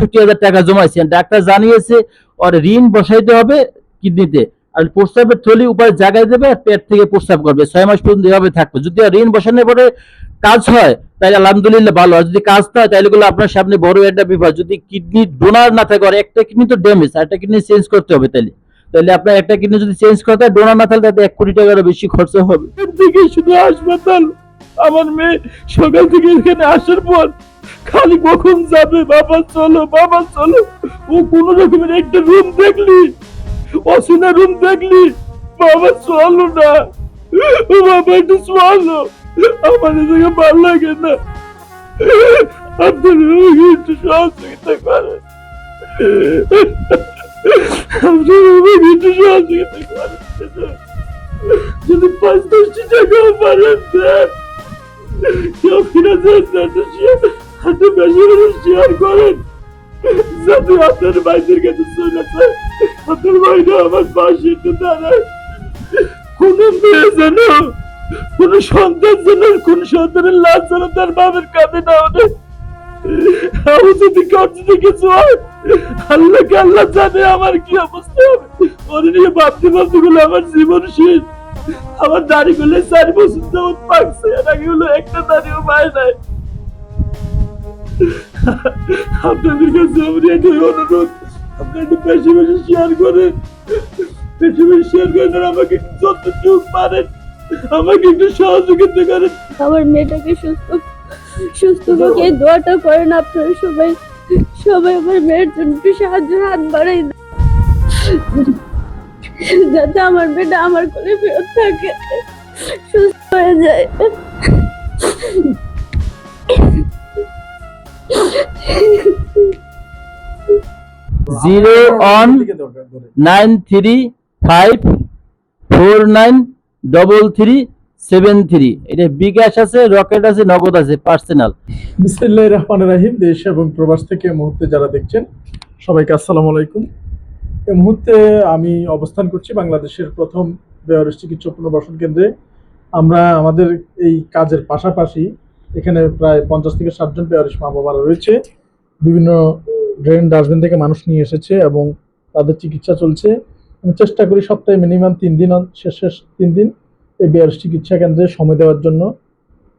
60,000 টাকা জমাইছেন, ডাক্তার জানিয়েছে ওর ঋণ বসাইতে হবে কিডনিতে, আর প্রস্রাবের থলি উপরে জায়গায় দেবে আর পেট থেকে প্রস্রাব করবে, 6 মাস পর্যন্ত এভাবে থাকবে। যদি ঋণ বসানোর পরে কাজ হয় তাহলে আলহামদুলিল্লাহ ভালো, আর যদি কাজ না হয় তাহলে গুলো আপনার সামনে বড় একটা বিপদ। যদি কিডনি ডোনার না থাকে, আর একটা কিডনি তো ড্যামেজ, আর একটা কিডনি চেঞ্জ করতে হবে, তাহলে তাহলে আপনার একটা কিডনি যদি চেঞ্জ করতে হয়, ডোনার না থাকলে তাতে 1 কোটি টাকারও বেশি খরচ হবে। থেকে শুধু হাসপাতাল। আমার মেয়ে সকাল থেকে এখানে আসার পর খালি কখন যাবে, বাবা চলো বাবা চলো, ও কোন রকমের একটা রুম দেখলি, অচেনা রুম দেখলি, বাবা চলো না, ও বাবা একটু চলো, আমার এদিকে ভালো লাগে না, আপনারা আমাকে একটু সহযোগিতা করেন, আপনারা আমাকে একটু সহযোগিতা করেন, যদি 5-10 টাকাও পারেন দেন, কেউ কিনা দেন না তো হাতে বেশি করে শেয়ার করেন, যাতে আপনার ভাইদের কাছে চলে যায়, আপনার ভাইরা আমার পাশে একটু দাঁড়ায়, কোন মেয়ে যেন, কোন সন্তান যেন, কোন সন্তানের লাশ যেন তার বাবার কাঁধে না ওঠে। আমি যদি কাছে কিছু হয়, আল্লাহকে আল্লাহ জানে আমার কি অবস্থা হবে, ওর নিয়ে ভাবতে ভাবতে গুলো আমার জীবন শেষ। আমার দাড়ি গুলো 4 বছর যাবত পাকছে, এর আগে গুলো একটা দাড়িও পায় নাই। আপনাদের কাছে আমার এটাই অনুরোধ, আপনারা একটু বেশি বেশি শেয়ার করেন, বেশি বেশি শেয়ার করেন, আর আমাকে যতটুকু পারেন আমাকে একটু সহযোগিতা করেন। আমার মেয়েটাকে সুস্থ সুস্থ রেখে দোয়াটা করেন আপনারা সবাই, সবাই আমার মেয়ের জন্য একটু সাহায্যের হাত বাড়াই দেন, যাতে আমার মেয়েটা আমার কোলে ফেরত থাকে, সুস্থ হয়ে যায়। 01935493373, এটা বিকাশ আছে, রকেট আছে, নগদ আছে, পার্সোনাল। বিসমিল্লাহির রহমানির রহিম। দেশ এবং প্রবাস থেকে এই মুহূর্তে যারা দেখছেন সবাইকে আসসালামু আলাইকুম। এই মুহূর্তে আমি অবস্থান করছি বাংলাদেশের প্রথম বেয়ারিশ চিকিৎসা পুনর্বাসন কেন্দ্রে। আমরা আমাদের এই কাজের পাশাপাশি এখানে প্রায় 50 থেকে 60 জন বেয়ারিশ মা বাবারা রয়েছে। বিভিন্ন ড্রেন ডাস্টবিন থেকে মানুষ নিয়ে এসেছে এবং তাদের চিকিৎসা চলছে। আমি চেষ্টা করি সপ্তাহে মিনিমাম 3 দিন, শেষ 3 দিন এই বেয়ারিশ চিকিৎসা কেন্দ্রে সময় দেওয়ার জন্য।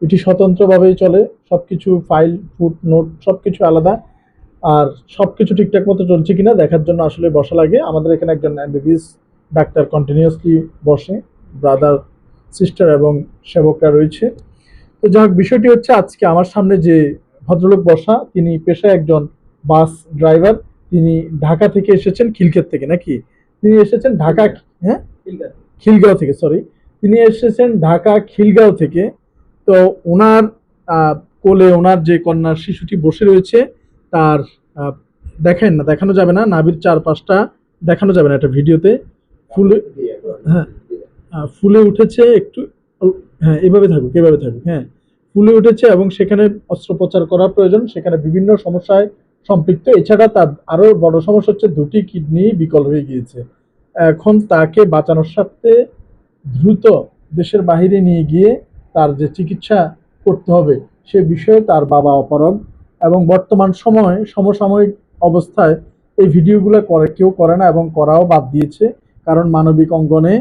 এটি স্বতন্ত্রভাবেই চলে, সবকিছু ফাইল, ফুট নোট সবকিছু আলাদা, আর সবকিছু ঠিকঠাক মতো চলছে কিনা দেখার জন্য আসলে বসা লাগে। আমাদের এখানে একজন এমবিবিএস ডাক্তার কন্টিনিউয়াসলি বসে, ব্রাদার, সিস্টার এবং সেবকরা রয়েছে। তো যাই হোক, বিষয়টি হচ্ছে আজকে আমার সামনে যে ভদ্রলোক বসা, তিনি পেশায় একজন বাস ড্রাইভার। তিনি ঢাকা থেকে এসেছেন, খিলক্ষেত থেকে নাকি, তিনি এসেছেন ঢাকা, হ্যাঁ খিলগাঁও থেকে, সরি, তিনি এসেছেন ঢাকা খিলগাঁও থেকে। তো ওনার কোলে ওনার যে কন্যার শিশুটি বসে রয়েছে, তার দেখেন না, দেখানো যাবে না, নাভির 4-5টা দেখানো যাবে না একটা ভিডিওতে, ফুলে, হ্যাঁ ফুলে উঠেছে একটু, হ্যাঁ এভাবে থাকুক, এভাবে থাকুক, হ্যাঁ ফুলে উঠেছে এবং সেখানে অস্ত্রোপচার করা প্রয়োজন, সেখানে বিভিন্ন সমস্যায় সম্পৃক্ত। এছাড়া তার আরো বড় সমস্যা হচ্ছে 2টি কিডনি বিকল হয়ে গিয়েছে। এখন তাকে বাঁচানোর স্বার্থে দ্রুত দেশের বাহিরে নিয়ে গিয়ে তার যে চিকিৎসা করতে হবে সে বিষয়ে তার বাবা অপারগ, এবং বর্তমান সময়ে সমসাময়িক অবস্থায় এই ভিডিওগুলো কেউ করে না এবং করাও বাদ দিয়েছে, কারণ মানবিক অঙ্গনে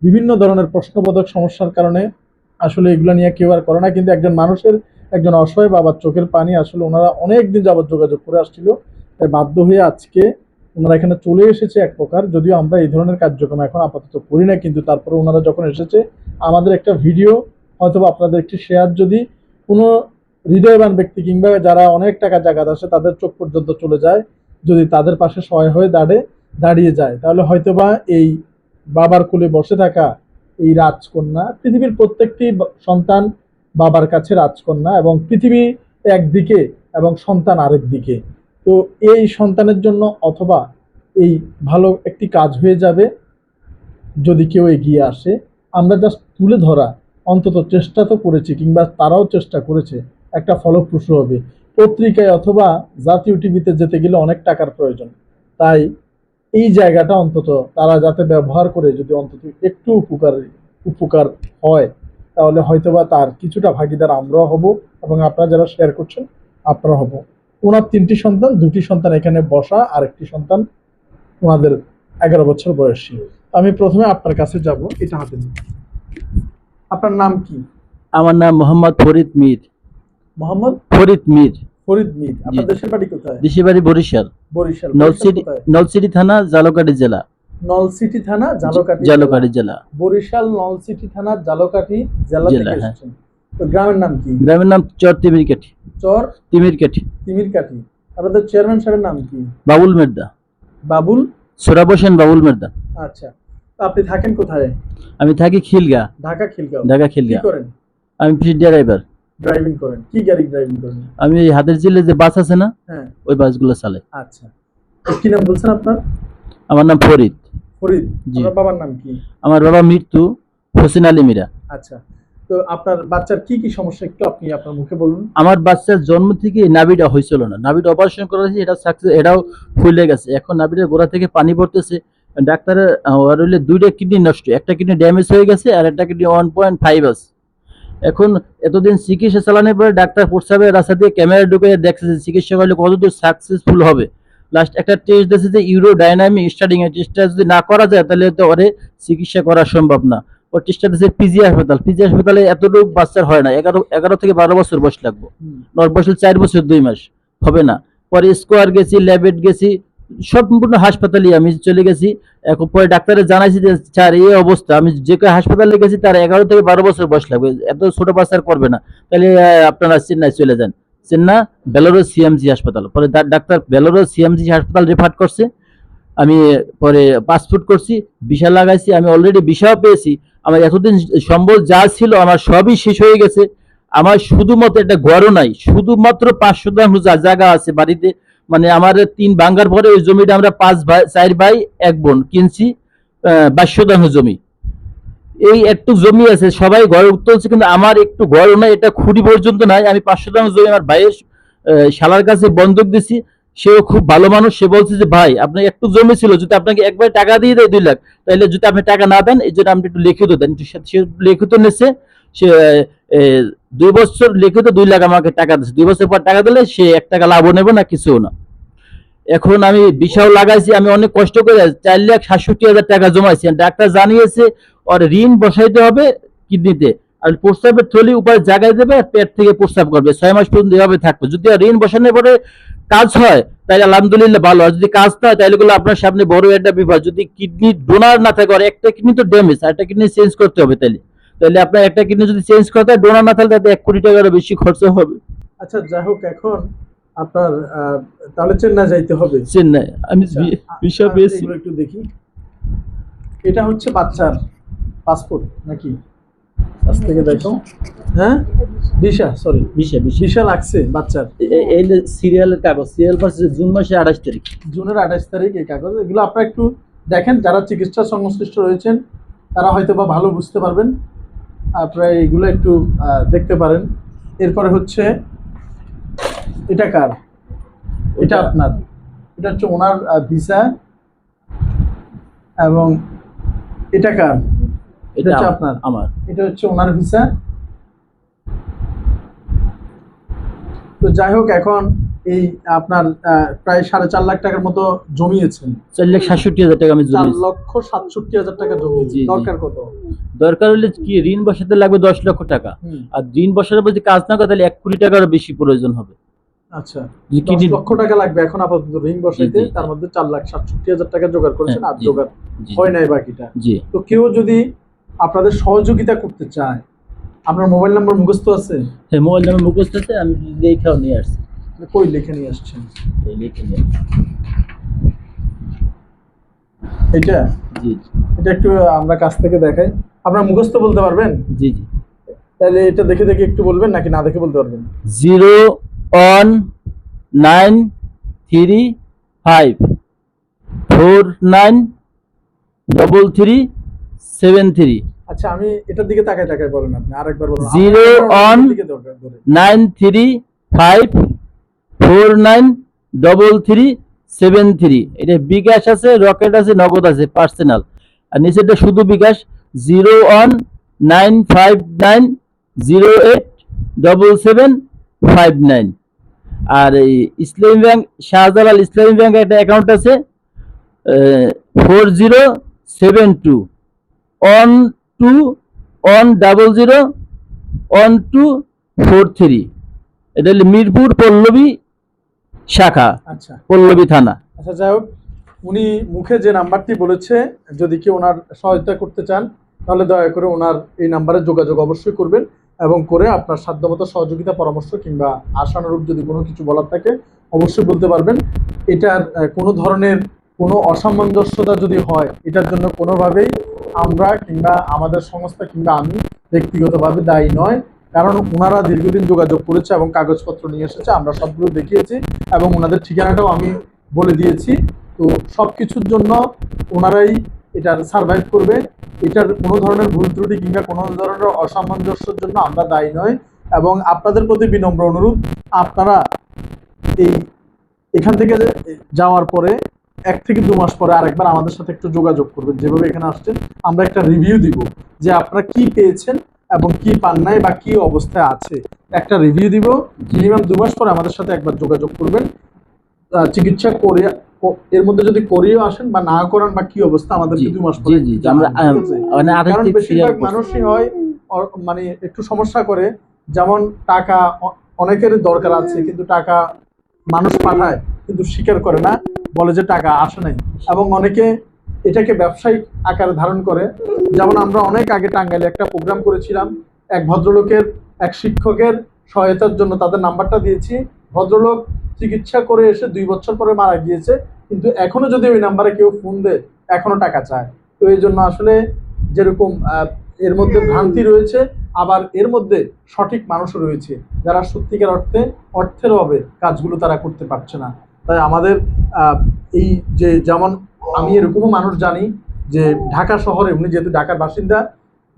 বিভিন্ন ধরনের প্রশ্নবোধক সমস্যার কারণে আসলে এগুলো নিয়ে কেউ আর করে না। কিন্তু একজন মানুষের, একজন অসহায় বাবার চোখের পানি আসলে ওনারা অনেক দিন যাবত যোগাযোগ করে আসছিল, তাই বাধ্য হয়ে আজকে ওনারা এখানে চলে এসেছে এক প্রকার। যদিও আমরা এই ধরনের কার্যক্রম এখন আপাতত করি না, কিন্তু তারপরে ওনারা যখন এসেছে, আমাদের একটা ভিডিও হয়তো আপনাদের একটি শেয়ার যদি কোনো হৃদয়বান ব্যক্তি কিংবা যারা অনেক টাকা জায়গা আসে তাদের চোখ পর্যন্ত চলে যায়, যদি তাদের পাশে সহায় হয়ে দাঁড়িয়ে যায়, তাহলে হয়তোবা এই বাবার কোলে বসে থাকা এই রাজকন্যা, পৃথিবীর প্রত্যেকটি সন্তান বাবার কাছে রাজকন্যা, এবং পৃথিবী একদিকে এবং সন্তান আরেক দিকে। তো এই সন্তানের জন্য অথবা এই ভালো একটি কাজ হয়ে যাবে যদি কেউ এগিয়ে আসে। আমরা জাস্ট তুলে ধরা, অন্তত চেষ্টা তো করেছি, কিংবা তারাও চেষ্টা করেছে, একটা ফলপ্রসূ হবে। পত্রিকায় অথবা জাতীয় টিভিতে যেতে গেলে অনেক টাকার প্রয়োজন, তাই এই জায়গাটা অন্তত তারা যাতে ব্যবহার করে যদি অন্তত একটু উপকার হয়, তাহলে হয়তোবা তার কিছুটা ভাগিদার আমরাও হব এবং আপনারা যারা শেয়ার করছেন আপনারা হব। ওনার 3টি সন্তান, 2টি সন্তান এখানে বসা, আর একটি সন্তান ওনাদের 11 বছর বয়সী। আমি প্রথমে আপনার কাছে যাব, এটা হাতে নিন। আপনার নাম কি? আমার নাম মোহাম্মদ ফরিদ মীর। মোহাম্মদ ফরিদ মীর। ফরিদ মীর। আপনার জি। দেশের বাড়ি কোথায়? দেশের বাড়ি বরিশাল। বরিশাল। নলছিটি কোথায়? নলছিটি থানা, জালকাঠি জেলা। নলছিটি থানা, জালকাঠি জালকাঠি জেলা। বরিশাল নলছিটি থানা, জালকাঠি জেলা থেকে জেলা, হ্যাঁ। এসেছেন। তো গ্রামের নাম কি? গ্রামের নাম চর তিমিরকাঠি। চর তিমিরকাঠি। তিমিরকাঠি। আপনাদের চেয়ারম্যান সাহেবের নাম কি? বাবুল মের্দা। বাবুল সোরাব হোসেন বাবুল মের্দা। আচ্ছা। তো আপনি থাকেন কোথায়? আমি থাকি খিলগা, ঢাকা খিলগাঁও। ঢাকা কি খিলগা। করেন? আমি ড্রাইভার। ড্রাইভিং করেন। কি গাড়ি ড্রাইভিং করেন? আমি এই হাতের জিলে যে বাস আছে না, হ্যাঁ। ওই বাসগুলো চালাই। আচ্ছা। তো কি নাম বলছেন আপনার? আমার নাম ফরিদ। ফরিদ। জি। আপনার বাবার নাম কি? আমার বাবা মৃত্যু হোসেন আলী মীরা। আচ্ছা। তো আপনার বাচ্চার কি কি সমস্যা একটু আপনি আপনার মুখে বলুন। আমার বাচ্চার জন্ম থেকে নাভিটা হয়েছিল না, নাভিটা অপারেশন করা হয়েছে, এটা সাকসেস, এটাও ফুলে গেছে। এখন নাভিটার গোড়া থেকে পানি পড়তেছে। ডাক্তারের ওর হইলে 2টা কিডনি নষ্ট, একটা কিডনি ড্যামেজ হয়ে গেছে আর একটা কিডনি 1.5 আছে। এখন এতদিন চিকিৎসা চালানোর পরে ডাক্তার প্রস্রাবের রাস্তা দিয়ে ক্যামেরা ঢুকে দেখতেছে চিকিৎসা করলে কতদূর সাকসেসফুল হবে। লাস্ট একটা টেস্ট দিয়েছে যে ইউরোডাইনামিক স্টাডিং, এর টেস্টটা যদি না করা যায় তাহলে তো ওরে চিকিৎসা করা সম্ভব না। ও টেস্টটা দিয়েছে পিজি হাসপাতাল। পিজি হাসপাতালে এতটুকু বাচ্চার হয় না, 11 থেকে 12 বছর বয়স লাগবে। নর্মাল 4 বছর 2 মাস হবে না। পরে স্কোয়ার গেছি, ল্যাবেট গেছি, সম্পূর্ণ হাসপাতালে আমি চলে গেছি। এখন পরে ডাক্তারে জানাইছি যে স্যার এই অবস্থা, আমি যে হাসপাতালে গেছি তার 11 থেকে 12 বছর বয়স লাগবে, এত ছোট বাচ্চা আর করবে না, তাহলে আপনারা চেন্নাই চলে যান। চেন্নাই বেলোরো সিএমজি হাসপাতাল। পরে ডাক্তার বেলোরো সিএমজি হাসপাতাল রেফার করছে। আমি পরে পাসপোর্ট করছি, ভিসা লাগাইছি, আমি অলরেডি ভিসাও পেয়েছি। আমার এতদিন সম্বল যা ছিল আমার সবই শেষ হয়ে গেছে। আমার শুধুমাত্র একটা ঘরও নাই, শুধুমাত্র 5 শতাংশ জায়গা আছে বাড়িতে। মানে আমার 3 ভাঙার পরে ওই জমিটা আমরা 4 ভাই 1 বোন কিনছি, 22 শতাংশ জমি। এই একটু জমি আছে, সবাই ঘর তুলছে, কিন্তু আমার একটু ঘরও নাই, এটা খুঁড়ি পর্যন্ত নাই। আমি 5 শতাংশ জমি আমার ভাইয়ের শালার কাছে বন্ধক দিছি। সেও খুব ভালো মানুষ, সে বলছে যে ভাই আপনার একটু জমি ছিল, যদি আপনাকে একবার টাকা দিয়ে দেয় 2 লাখ, তাহলে যদি আপনি টাকা না দেন এই জন্য আপনি একটু লিখিত দেন। সে লিখিত নিচ্ছে, সে 2 বছর লিখিত 2 লাখ আমাকে টাকা দিচ্ছে। 2 বছর পর টাকা দিলে সে 1 টাকা লাভও নেবে না, কিছুও না। এখন আমি ভিসাও লাগাইছি, আমি অনেক কষ্ট করে 4,67,000 টাকা জমাইছি। ডাক্তার জানিয়েছে ওর ঋণ বসাইতে হবে কিডনিতে, আর প্রস্রাবের থলি উপরে জায়গায় দেবে আর পেট থেকে প্রস্রাব করবে, 6 মাস পর্যন্ত এভাবে থাকবে। যদি আর ঋণ বসানোর পরে কাজ হয় তাহলে আলহামদুলিল্লাহ ভালো, আর যদি কাজ না হয় তাহলে গুলো আপনার সামনে বড় একটা বিপদ। যদি কিডনি ডোনার না থাকে, আর একটা কিডনি তো ড্যামেজ, আর একটা কিডনি চেঞ্জ করতে হবে, তাহলে আপনার একটা কিডনি যদি চেঞ্জ করতে হয়, ডোনার না থাকলে তাতে 1 কোটি টাকার বেশি খরচ হবে। আচ্ছা, যাই হোক, এখন আপনার তাহলে চেন্নাই যাইতে হবে। চেন্নাই আমি আচ্ছা, ভিসা পেয়েছি। এগুলো একটু দেখি। এটা হচ্ছে বাচ্চার পাসপোর্ট নাকি? কাছ থেকে দেখো। হ্যাঁ, ভিসা, সরি ভিসা ভিসা লাগছে বাচ্চার। এই সিরিয়ালের কাগজ, সিরিয়াল পাচ্ছে জুন মাসে 28 তারিখ। জুনের 28 তারিখ এই কাগজ। এগুলো আপনারা একটু দেখেন, যারা চিকিৎসা সংশ্লিষ্ট রয়েছেন তারা হয়তো বা ভালো বুঝতে পারবেন। আপনারা এইগুলো একটু দেখতে পারেন। এরপরে হচ্ছে এটা কার? এটা আপনার। এটা হচ্ছে ওনার ভিসা। এবং এটা কার? এটা হচ্ছে আপনার। আমার। এটা হচ্ছে ওনার ভিসা। তো যাই হোক, এখন এই আপনার প্রায় 4.5 লাখ টাকার মতো জমিয়েছেন। 4,67,000 টাকা আমি জমিয়েছি। 4,67,000 টাকা জমিয়েছি। জি, জি। দরকার কত? দরকার হলে কি ঋণ বসাতে লাগবে 10 লক্ষ টাকা। আর ঋণ বসানোর পর যদি কাজ না করে তাহলে 1 কোটি টাকারও বেশি প্রয়োজন হবে। আচ্ছা, যে 10 লক্ষ টাকা লাগবে এখন আপাতত ঋণ বসাইতে। জি, জি। তার মধ্যে 4,67,000 টাকা জোগাড় করেছেন, আর জি, জোগাড় জি, হয় নাই বাকিটা। জি। তো কেউ যদি আপনাদের সহযোগিতা করতে চায়, আপনার মোবাইল নাম্বার মুখস্থ আছে? হ্যাঁ, মোবাইল নাম্বার মুখস্থ আছে, আমি লেখাও নিয়ে আসছি। কই লিখে নিয়ে আসছেন? এই লিখে নিয়ে আসছি। এটা জি, এটা একটু আমরা কাছ থেকে দেখাই। আপনার মুখস্থ বলতে পারবেন? জি, জি। তাহলে এটা দেখে দেখে একটু বলবেন নাকি না দেখে বলতে পারবেন? 01935493373। আচ্ছা, আমি এটার দিকে তাকাই তাকাই বলেন, আপনি আরেকবার বলুন। 01935493373। এটা বিকাশ আছে, রকেট আছে, নগদ আছে, পার্সোনাল। আর নিচেটা শুধু বিকাশ। 01959087759। আর এই ইসলামী ব্যাংক, শাহজালাল ইসলামী ব্যাংক একটা অ্যাকাউন্ট আছে 4072 100 1243। এটা হলো মিরপুর পল্লবী শাখা, আচ্ছা পল্লবী থানা। আচ্ছা, যাই হোক, উনি মুখে যে নাম্বারটি বলেছে, যদি কেউ ওনার সহায়তা করতে চান তাহলে দয়া করে ওনার এই নাম্বারে যোগাযোগ অবশ্যই করবেন, এবং করে আপনার সাধ্যমতো সহযোগিতা, পরামর্শ কিংবা আশানুরূপ যদি কোনো কিছু বলার থাকে অবশ্যই বলতে পারবেন। এটার কোনো ধরনের কোনো অসামঞ্জস্যতা যদি হয়, এটার জন্য কোনোভাবেই আমরা কিংবা আমাদের সংস্থা কিংবা আমি ব্যক্তিগতভাবে দায়ী নয়, কারণ ওনারা দীর্ঘদিন যোগাযোগ করেছে এবং কাগজপত্র নিয়ে এসেছে, আমরা সবগুলো দেখিয়েছি এবং ওনাদের ঠিকানাটাও আমি বলে দিয়েছি। তো সব কিছুর জন্য ওনারাই এটার সার্ভাইভ করবে। এটার কোনো ধরনের ভুল ত্রুটি কিংবা কোনো ধরনের অসামঞ্জস্যের জন্য আমরা দায়ী নয়। এবং আপনাদের প্রতি বিনম্র অনুরোধ, আপনারা এখান থেকে যাওয়ার পরে 1 থেকে 2 মাস পরে আরেকবার আমাদের সাথে একটু যোগাযোগ করবেন। যেভাবে এখানে আসছেন আমরা একটা রিভিউ দিব যে আপনারা কি পেয়েছেন এবং কি পান নাই বা কি অবস্থায় আছে, একটা রিভিউ দিব। মিনিমাম 2 মাস পরে আমাদের সাথে একবার যোগাযোগ করবেন। চিকিৎসা করে এর মধ্যে যদি করিয়েও আসেন বা না করান বা কি অবস্থা, আমাদেরকে 2 মাস পরে আমরা মানে কারণ বেশিরভাগ মানুষই হয় মানে একটু সমস্যা করে, যেমন টাকা অনেকেরই দরকার আছে কিন্তু টাকা মানুষ পাঠায় কিন্তু স্বীকার করে না, বলে যে টাকা আসে নাই, এবং অনেকে এটাকে ব্যবসায়িক আকারে ধারণ করে। যেমন আমরা অনেক আগে টাঙ্গাইলে একটা প্রোগ্রাম করেছিলাম, এক ভদ্রলোকের এক শিক্ষকের সহায়তার জন্য তাদের নাম্বারটা দিয়েছি। ভদ্রলোক চিকিৎসা করে এসে 2 বছর পরে মারা গিয়েছে, কিন্তু এখনো যদি ওই নাম্বারে কেউ ফোন দেয় এখনো টাকা চায়। তো এই জন্য আসলে যেরকম এর মধ্যে ভ্রান্তি রয়েছে, আবার এর মধ্যে সঠিক মানুষও রয়েছে যারা সত্যিকার অর্থের অভাবে কাজগুলো তারা করতে পারছে না। তাই আমাদের এই যে, যেমন আমি এরকমও মানুষ জানি যে ঢাকা শহরে, উনি যেহেতু ঢাকার বাসিন্দা,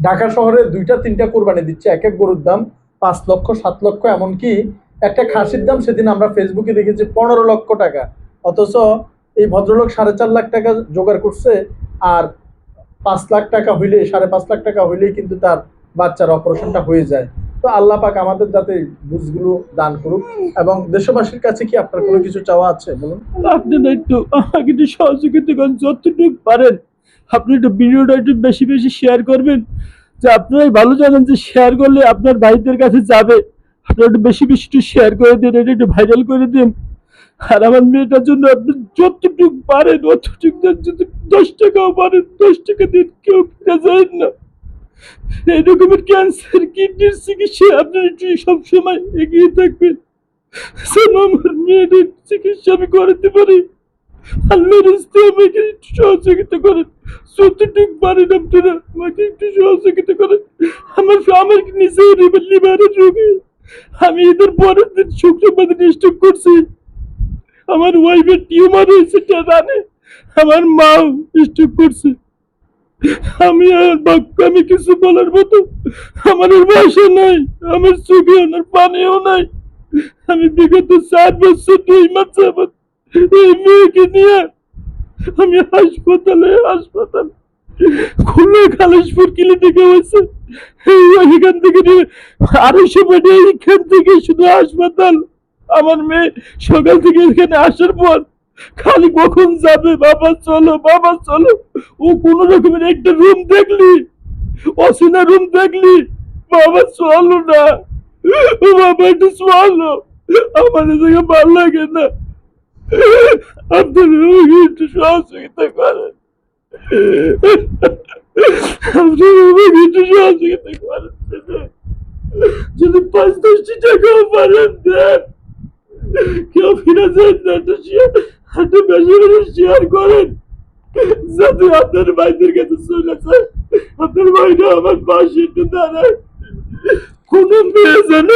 ঢাকা শহরে 2টা-3টা কোরবানি দিচ্ছে, এক এক গরুর দাম 5 লক্ষ 7 লক্ষ, এমনকি একটা খাসির দাম সেদিন আমরা ফেসবুকে দেখেছি 15 লক্ষ টাকা। অথচ এই ভদ্রলোক 4.5 লাখ টাকা জোগাড় করছে, আর 5 লাখ টাকা হইলে, 5.5 লাখ টাকা হইলেই কিন্তু তার বাচ্চার অপারেশনটা হয়ে যায়। তো আল্লাহ পাক আমাদের যাতে বুঝগুলো দান করুক। এবং দেশবাসীর কাছে কি আপনার কোনো কিছু চাওয়া আছে বলুন? আপনারা একটু আমাকে একটু সহযোগিতা করেন, যতটুকু পারেন। আপনি একটু ভিডিওটা একটু বেশি বেশি শেয়ার করবেন, যে আপনারাই ভালো জানেন যে শেয়ার করলে আপনার ভাইদের কাছে যাবে। আপনারা একটু বেশি বেশি একটু শেয়ার করে দিন, এটা একটু ভাইরাল করে দিন। আর আমার মেয়েটার জন্য আপনি যতটুকু পারেন অতটুকু দেন, যদি 10 টাকাও পারেন 10 টাকা দিন, কেউ ফিরে যায় না। এই রকমের ক্যান্সার, কিডনির চিকিৎসা আপনার একটু সবসময় এগিয়ে থাকবেন, যেন আমার মেয়েদের চিকিৎসা আমি করাতে পারি। আল্লাহর রাস্তে আমাকে একটু সহযোগিতা করেন, যতটুকু পারেন আপনারা আমাকে একটু সহযোগিতা করেন। আমার নিজের লিভারের রোগী, আমি এদের পরের দিন শুক্রবার স্ট্রোক করছি, আমার ওয়াইফের টিউমার হয়েছে রানে, আমার মাও স্ট্রোক করছে। আমি আমি কিছু বলার মতো আমার ভাষা নাই, আমার চোখে আমার পানিও নাই। আমি বিগত 4 বছর 2 মাস যাবত এই মেয়েকে নিয়ে আমি হাসপাতাল খুলনা খালেশপুর ক্লিনিকে হয়েছে, এখান থেকে 250 বেডে, এখান থেকে শুধু হাসপাতাল। আমার মেয়ে সকাল থেকে এখানে আসার পর খালি কখন যাবে, বাবা চলো বাবা চলো। ও কোন রকমের একটা রুম দেখলি, অচেনা রুম দেখলি, বাবা চলো না, ও বাবা একটু চলো, আমার এদিকে ভালো লাগে না। আপনারা আমাকে একটু সহযোগিতা করেন, আপনারা আমাকে একটু সহযোগিতা করেন, যদি 5-10 টাকাও পারেন দেন, কেউ ফিরে যায় না, একটু বেশি বেশি শেয়ার করেন, যাতে আপনার ভাইদের কাছে চলে যায়, আপনার ভাইরা আমার পাশে একটু দাঁড়ায়। কোন মেয়ে যেন,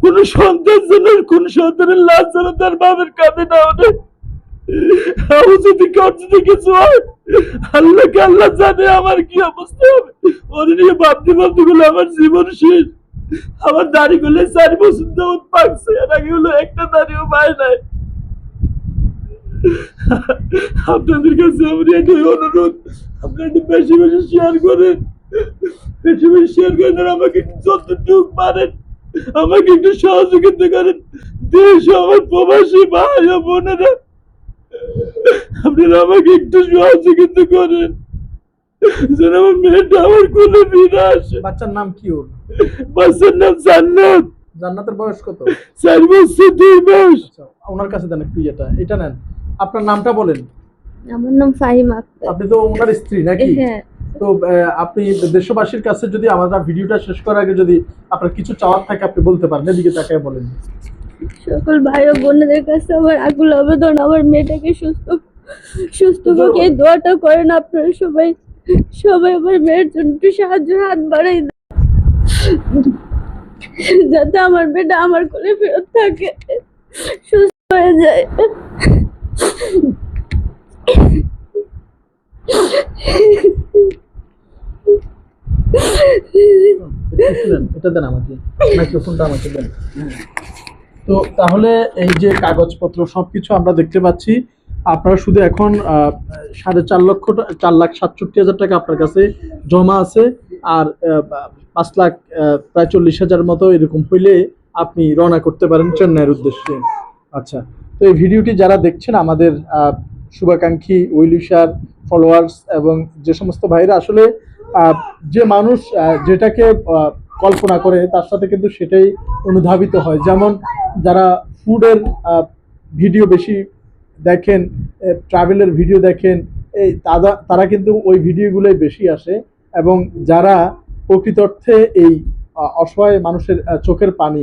কোন সন্তান যেন, কোন সন্তানের লাশ যেন তার বাবার কাঁধে না ওঠে। যদি কার যদি কিছু হয়, আল্লাহকে আল্লাহ জানে আমার কি অবস্থা হবে। ওর নিয়ে ভাবতে ভাবতে গুলো আমার জীবন শেষ। আমার দাড়ি গুলো 4 বছর যাবত পাকছে, এর আগে হলো একটা দাড়িও পায় নাই। আপনাদের কাছে আমার এটাই অনুরোধ, আপনারা একটু বেশি বেশি শেয়ার করেন, বেশি বেশি শেয়ার করেন, আর আমাকে যতটুকু পারেন আমাকে একটু সহযোগিতা করেন। দেশ, আমার প্রবাসী ভাই ও বোনেরা, আপনারা আমাকে একটু সহযোগিতা করেন যেন আমার মেয়েটা আমার কোলে ফিরে আসে। বাচ্চার নাম কি? ওর বাচ্চার নাম জান্নাত। জান্নাতের বয়স কত? 4 বছর 2 মাস। আচ্ছা, ওনার কাছে দেন একটু এটা নেন। আপনার নামটা বলেন। আমার নাম ফাহিমা আক্তার। আপনি তো ওনার স্ত্রী নাকি? হ্যাঁ। তো আপনি দেশবাসীর কাছে যদি আমরা ভিডিওটা শেষ করার আগে যদি আপনার কিছু চাওয়ার থাকে আপনি বলতে পারেন, এদিকে তাকায় বলেন। সকল ভাই ও বোনদের কাছে আমার আকুল আবেদন, আমার মেয়েটাকে সুস্থ হোক, এই দোয়াটা করেন আপনারা সবাই। সবাই আমার মেয়ের জন্য একটু সাহায্যের হাত বাড়াই দেন, যাতে আমার মেয়েটা আমার কোলে ফেরত থাকে, সুস্থ হয়ে যায়। এটা দেন আমাকে, মাইক্রোফোনটা আমাকে দেন। তো তাহলে এই যে কাগজপত্র সবকিছু আমরা দেখতে পাচ্ছি, আপনারা শুধু এখন 4,67,000 টাকা আপনার কাছে জমা আছে, আর 5 লাখ প্রায় 40,000 মতো এরকম হইলে আপনি রওনা করতে পারেন চেন্নাইয়ের উদ্দেশ্যে। আচ্ছা, তো এই ভিডিওটি যারা দেখছেন আমাদের শুভাকাঙ্ক্ষী, ওয়েলিশার ফলোয়ার্স এবং যে সমস্ত ভাইরা আসলে যে মানুষ যেটাকে কল্পনা করে তার সাথে কিন্তু সেটাই অনুধাবিত হয়। যেমন যারা ফুডের ভিডিও বেশি দেখেন, ট্রাভেলের ভিডিও দেখেন, এই তারা কিন্তু ওই ভিডিওগুলোই বেশি আসে, এবং যারা প্রকৃত অর্থে এই অসহায় মানুষের চোখের পানি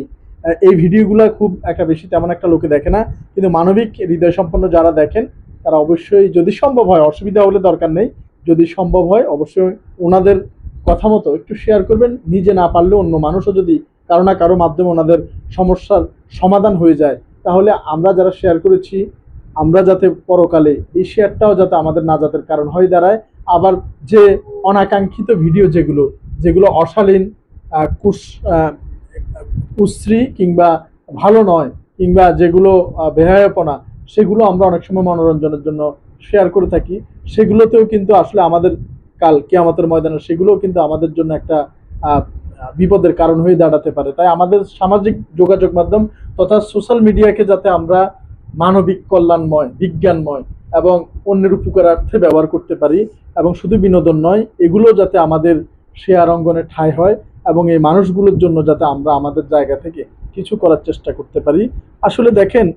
এই ভিডিওগুলো খুব একটা বেশি তেমন একটা লোকে দেখে না, কিন্তু মানবিক হৃদয় সম্পন্ন যারা দেখেন তারা অবশ্যই, যদি সম্ভব হয়, অসুবিধা হলে দরকার নেই, যদি সম্ভব হয় অবশ্যই ওনাদের কথা মতো একটু শেয়ার করবেন। নিজে না পারলে অন্য মানুষও যদি কারো না কারো মাধ্যমে ওনাদের সমস্যার সমাধান হয়ে যায়, তাহলে আমরা যারা শেয়ার করেছি আমরা যাতে পরকালে এই শেয়ারটাও যাতে আমাদের নাজাতের কারণ হয়ে দাঁড়ায়। আবার যে অনাকাঙ্ক্ষিত ভিডিও যেগুলো অশালীন, কুশ্রী কিংবা ভালো নয়, কিংবা যেগুলো বেহায়াপনা, সেগুলো আমরা অনেক সময় মনোরঞ্জনের জন্য শেয়ার করে থাকি, সেগুলোতেও কিন্তু আসলে আমাদের কাল কিয়ামতের ময়দানে সেগুলোও কিন্তু আমাদের জন্য একটা বিপদের কারণ হয়ে দাঁড়াতে পারে। তাই আমাদের সামাজিক যোগাযোগ মাধ্যম তথা সোশ্যাল মিডিয়াকে যাতে আমরা মানবিক কল্যাণময়, বিজ্ঞানময় এবং অন্যের উপকারার্থে ব্যবহার করতে পারি, এবং শুধু বিনোদন নয়, এগুলো যাতে আমাদের শেয়ার অঙ্গনে ঠাঁই হয়, এবং এই মানুষগুলোর জন্য যাতে আমরা আমাদের জায়গা থেকে কিছু করার চেষ্টা করতে পারি। আসলে দেখেন,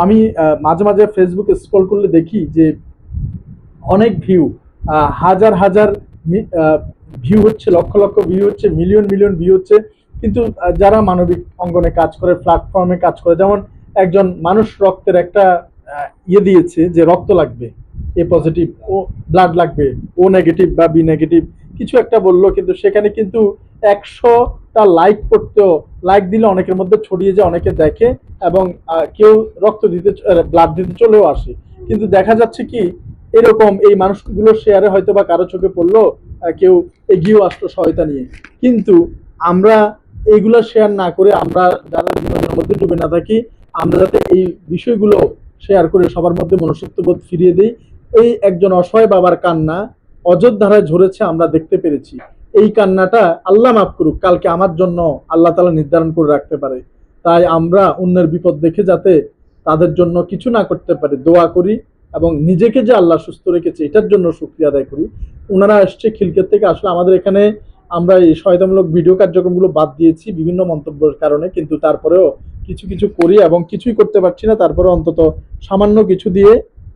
আমি মাঝে মাঝে ফেসবুকে স্ক্রল করলে দেখি যে অনেক ভিউ, হাজার হাজার ভিউ হচ্ছে, লক্ষ লক্ষ ভিউ হচ্ছে, মিলিয়ন মিলিয়ন ভিউ হচ্ছে, কিন্তু যারা মানবিক অঙ্গনে কাজ করে, প্ল্যাটফর্মে কাজ করে, যেমন একজন মানুষ রক্তের একটা দিয়েছে যে রক্ত লাগবে, এ পজিটিভ, ও ব্লাড লাগবে, ও নেগেটিভ বা বি নেগেটিভ কিছু একটা বললো, কিন্তু সেখানে কিন্তু 100টা লাইক করতেও, লাইক দিলে অনেকের মধ্যে ছড়িয়ে যায়, অনেকে দেখে, এবং কেউ রক্ত দিতে, ব্লাড দিতে চলেও আসে। কিন্তু দেখা যাচ্ছে কি, এরকম এই মানুষগুলো শেয়ারে হয়তো বা কারো চোখে পড়লো, কেউ এগিয়েও আসলো সহায়তা নিয়ে, কিন্তু আমরা এইগুলো শেয়ার না করে, আমরা যারা বিনোদনের মধ্যে ডুবে না থাকি, আমরা যাতে এই বিষয়গুলো শেয়ার করে সবার মধ্যে মনুষ্যত্ববোধ ফিরিয়ে দিই। এই একজন অসহায় বাবার কান্না অযোধ্যায় ঝরেছে, আমরা দেখতে পেরেছি। এই কান্নাটা আল্লাহ মাফ করুক, কালকে আমার জন্য আল্লাহ তাআলা নির্ধারণ করে রাখতে পারে। তাই আমরা অন্যের বিপদ দেখে যাতে তাদের জন্য কিছু না করতে পারি, দোয়া করি, এবং নিজেকে যে আল্লাহ সুস্থ রেখেছে এটার জন্য শুকরিয়া আদায় করি। ওনারা আসছে খিলক্ষেত থেকে, আসলে আমাদের এখানে আমরা এই সহায়তামূলক ভিডিও কার্যক্রমগুলো বাদ দিয়েছি বিভিন্ন মন্তব্যের কারণে, কিন্তু তারপরেও কিছু কিছু করি, এবং কিছুই করতে পারছি না, তারপরে অন্তত সামান্য কিছু দিয়ে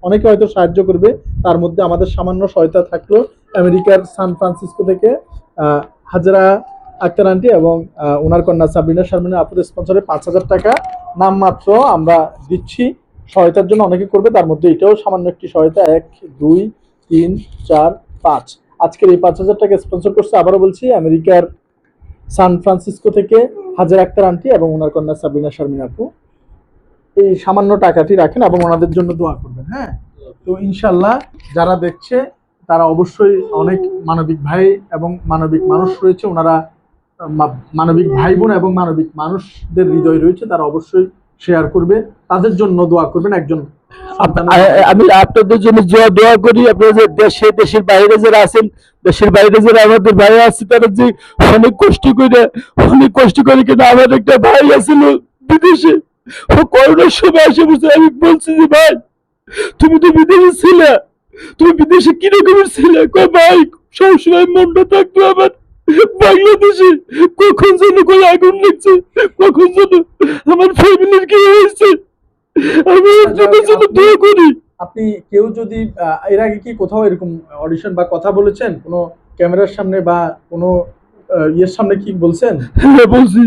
অনেকে হয়তো সাহায্য করবে। তার মধ্যে আমাদের সামান্য সহায়তা থাকলো আমেরিকার সান ফ্রান্সিসকো থেকে হাজরা আক্তার আন্টি এবং ওনার কন্যা সাবিনা শারমিনা আপুর স্পন্সরে 5,000 টাকা নামমাত্র আমরা দিচ্ছি সহায়তার জন্য। অনেকে করবে, তার মধ্যে এটাও সামান্য একটি সহায়তা। 1 2 3 4 5 আজকের এই 5,000 টাকা স্পন্সর করছে, আবারও বলছি, আমেরিকার সান ফ্রান্সিসকো থেকে হাজরা আক্তার আন্টি এবং ওনার কন্যা সাবিনা শারমিনা আপু। এই সামান্য টাকাটি রাখেন এবং ওনাদের জন্য দোয়া করবেন। হ্যাঁ, তো ইনশাল্লাহ যারা দেখছে তারা অবশ্যই, অনেক মানবিক ভাই এবং মানবিক মানুষ রয়েছে, ওনারা মানবিক ভাই বোন এবং মানবিক মানুষদের হৃদয় রয়েছে, তারা অবশ্যই শেয়ার করবে, তাদের জন্য দোয়া করবেন। একজন আমি আপনাদের জন্য দোয়া করি, আপনারা যে দেশের বাইরে যারা আছেন, দেশের বাইরে যারা আমাদের ভাই আছে, তারা যে অনেক কষ্ট করে কিন্তু আমার একটা ভাই আছিল বিদেশে, ও করোনার সময় এসে বলছে, আমি বলছি যে ভাই তুমি তো বিদেশে ছিলে, তুমি বিদেশে কি রকমের ছিলে? কয় ভাই সবসময় মনটা থাকতো আমার বাংলাদেশে, কখন যেন কই আগুন লাগছে, কখন যেন আমার ফ্যামিলির কি হয়েছে, আমি এর জন্য দোয়া করি। আপনি কেউ যদি এর আগে কি কোথাও এরকম অডিশন বা কথা বলেছেন কোনো ক্যামেরার সামনে বা কোনো ইয়ের সামনে কি বলছেন? হ্যাঁ বলছি।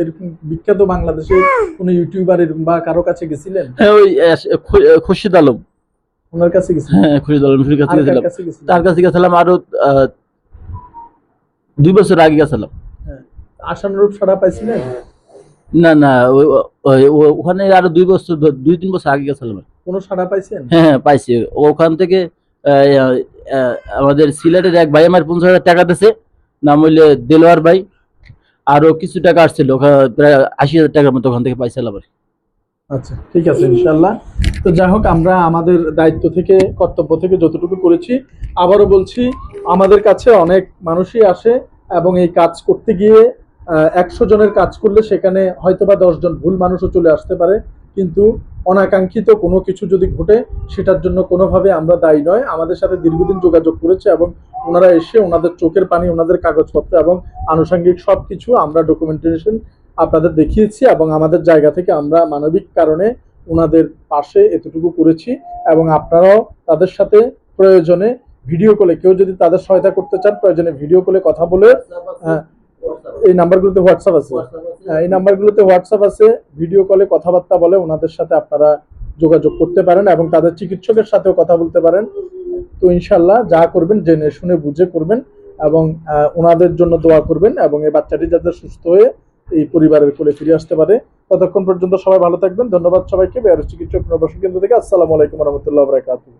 এরকম বিখ্যাত বাংলাদেশের কোনো ইউটিউবার এরকম বা কারো কাছে গেছিলেন? হ্যাঁ ওই খুরশিদ আলম, ওনার কাছে গেছিলেন? হ্যাঁ খুরশিদ আলমের কাছে আর কার গেছিলাম। কাছে গেছিলেন? তার কাছে গেছিলাম আরো 2 বছর আগে গেছিলাম। হ্যাঁ। আশানুরূপ সাড়া পাইছিলেন? না না ওখানে আরো 2-3 বছর আগে গেছিলাম। কোনো সাড়া পাইছেন? হ্যাঁ হ্যাঁ পাইছি। ওখান থেকে আমাদের সিলেটের এক ভাই আমার 50,000 টাকা দিয়েছে, নাম হইলে দেলোয়ার ভাই। আরো কিছু টাকা আসছিল, প্রায় 80,000 টাকার মতো ওখান থেকে পাইছিলাম আর কি। আচ্ছা, ঠিক আছে ইনশাল্লাহ। তো যাই হোক, আমরা আমাদের দায়িত্ব থেকে কর্তব্য থেকে যতটুকু করেছি, আবারও বলছি আমাদের কাছে অনেক মানুষই আসে এবং এই কাজ করতে গিয়ে 100 জনের কাজ করলে সেখানে হয়তোবা 10 জন ভুল মানুষও চলে আসতে পারে, কিন্তু অনাকাঙ্ক্ষিত কোনো কিছু যদি ঘটে সেটার জন্য কোনোভাবে আমরা দায়ী নয়। আমাদের সাথে দীর্ঘদিন যোগাযোগ করেছে এবং ওনারা এসে ওনাদের চোখের পানি, ওনাদের কাগজপত্র এবং আনুষঙ্গিক সব কিছু আমরা ডকুমেন্টেশন আপনাদের দেখিয়েছি এবং আমাদের জায়গা থেকে আমরা মানবিক কারণে ওনাদের পাশে এতটুকু করেছি। এবং আপনারাও তাদের সাথে প্রয়োজনে ভিডিও কলে, কেউ যদি তাদের সহায়তা করতে চান, প্রয়োজনে ভিডিও কলে কথা বলে, এই নাম্বারগুলোতে হোয়াটসঅ্যাপ আছে, এই নাম্বারগুলোতে হোয়াটসঅ্যাপ আছে, ভিডিও কলে কথাবার্তা বলে ওনাদের সাথে আপনারা যোগাযোগ করতে পারেন এবং তাদের চিকিৎসকের সাথেও কথা বলতে পারেন। তো ইনশাল্লাহ যা করবেন জেনে শুনে বুঝে করবেন এবং ওনাদের জন্য দোয়া করবেন এবং এই বাচ্চাটি যাতে সুস্থ হয়ে এই পরিবারের কোলে ফিরে আসতে পারে। ততক্ষণ পর্যন্ত সবাই ভালো থাকবেন। ধন্যবাদ সবাইকে। বেয়ারস চিকিৎসক পুনর্বাসন কেন্দ্র থেকে। আসসালামু আলাইকুম রহমতুল্লাহ বারাকাতুহু।